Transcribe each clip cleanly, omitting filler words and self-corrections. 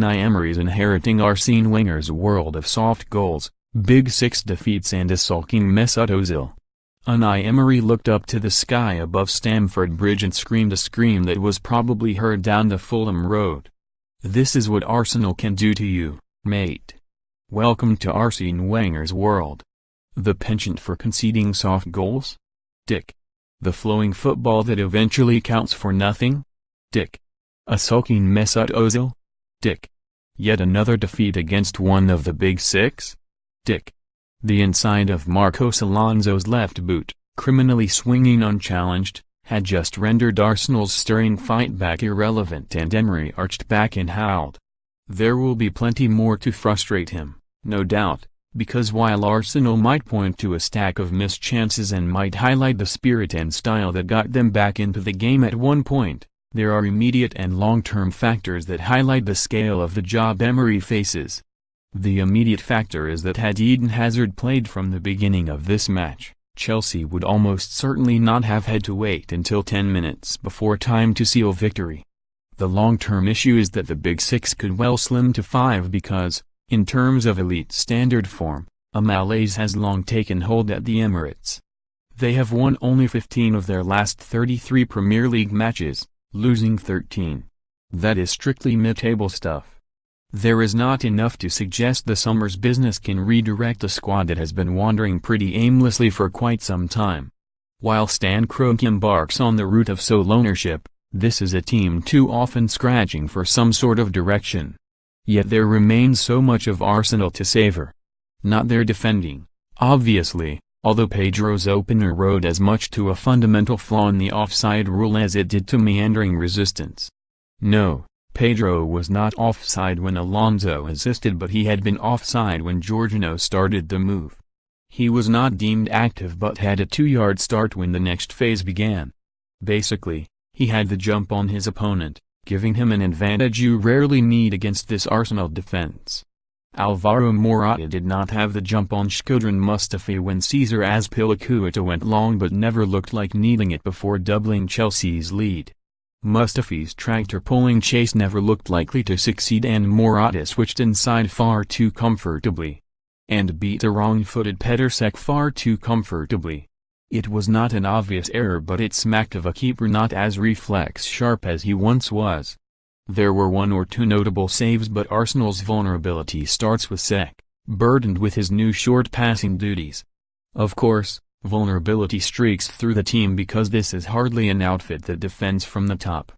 Unai Emery's inheriting Arsene Wenger's world of soft goals, Big Six defeats and a sulking Mesut Ozil. Unai Emery looked up to the sky above Stamford Bridge and screamed a scream that was probably heard down the Fulham Road. "This is what Arsenal can do to you, mate. Welcome to Arsene Wenger's world. The penchant for conceding soft goals? Tick. The flowing football that eventually counts for nothing? Tick. A sulking Mesut Ozil? Tick. Yet another defeat against one of the Big Six? Tick. The inside of Marcos Alonso's left boot, criminally swinging unchallenged, had just rendered Arsenal's stirring fight back irrelevant, and Emery arched back and howled. There will be plenty more to frustrate him, no doubt, because while Arsenal might point to a stack of missed chances and might highlight the spirit and style that got them back into the game at one point, there are immediate and long-term factors that highlight the scale of the job Emery faces. The immediate factor is that had Eden Hazard played from the beginning of this match, Chelsea would almost certainly not have had to wait until 10 minutes before time to seal victory. The long-term issue is that the Big Six could well slim to 5 because, in terms of elite standard form, a malaise has long taken hold at the Emirates. They have won only 15 of their last 33 Premier League matches, losing 13. That is strictly mid-table stuff. There is not enough to suggest the summer's business can redirect a squad that has been wandering pretty aimlessly for quite some time. While Stan Kroenke embarks on the route of sole ownership, this is a team too often scratching for some sort of direction. Yet there remains so much of Arsenal to savor. Not their defending, obviously, although Pedro's opener rode as much to a fundamental flaw in the offside rule as it did to meandering resistance. No, Pedro was not offside when Alonso assisted, but he had been offside when Jorginho started the move. He was not deemed active but had a 2-yard start when the next phase began. Basically, he had the jump on his opponent, giving him an advantage you rarely need against this Arsenal defense. Alvaro Morata did not have the jump on Shkodran Mustafi when Cesar Azpilicueta went long but never looked like needing it before doubling Chelsea's lead. Mustafi's tractor-pulling chase never looked likely to succeed, and Morata switched inside far too comfortably. And beat a wrong-footed Petr Cech far too comfortably. It was not an obvious error, but it smacked of a keeper not as reflex-sharp as he once was. There were 1 or 2 notable saves, but Arsenal's vulnerability starts with Cech, burdened with his new short passing duties. Of course, vulnerability streaks through the team because this is hardly an outfit that defends from the top.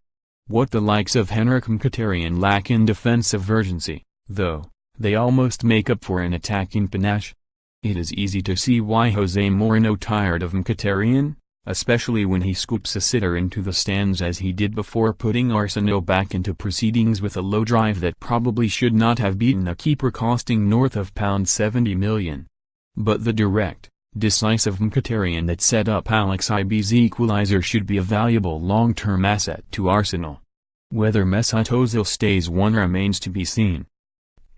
What the likes of Henrik Mkhitaryan lack in defensive urgency, though, they almost make up for in attacking panache. It is easy to see why Jose Mourinho tired of Mkhitaryan, especially when he scoops a sitter into the stands as he did before putting Arsenal back into proceedings with a low drive that probably should not have beaten a keeper costing north of £70 million. But the direct, decisive Mkhitaryan that set up Alex Ibe's equalizer should be a valuable long-term asset to Arsenal. Whether Mesut Ozil stays one remains to be seen.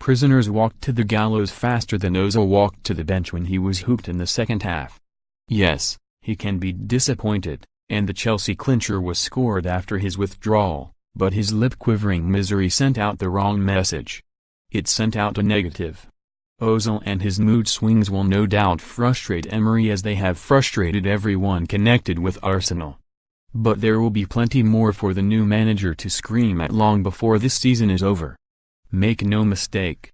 Prisoners walked to the gallows faster than Ozil walked to the bench when he was hooped in the second half. Yes, he can be disappointed, and the Chelsea clincher was scored after his withdrawal, but his lip-quivering misery sent out the wrong message. It sent out a negative. Ozil and his mood swings will no doubt frustrate Emery as they have frustrated everyone connected with Arsenal. But there will be plenty more for the new manager to scream at long before this season is over. Make no mistake,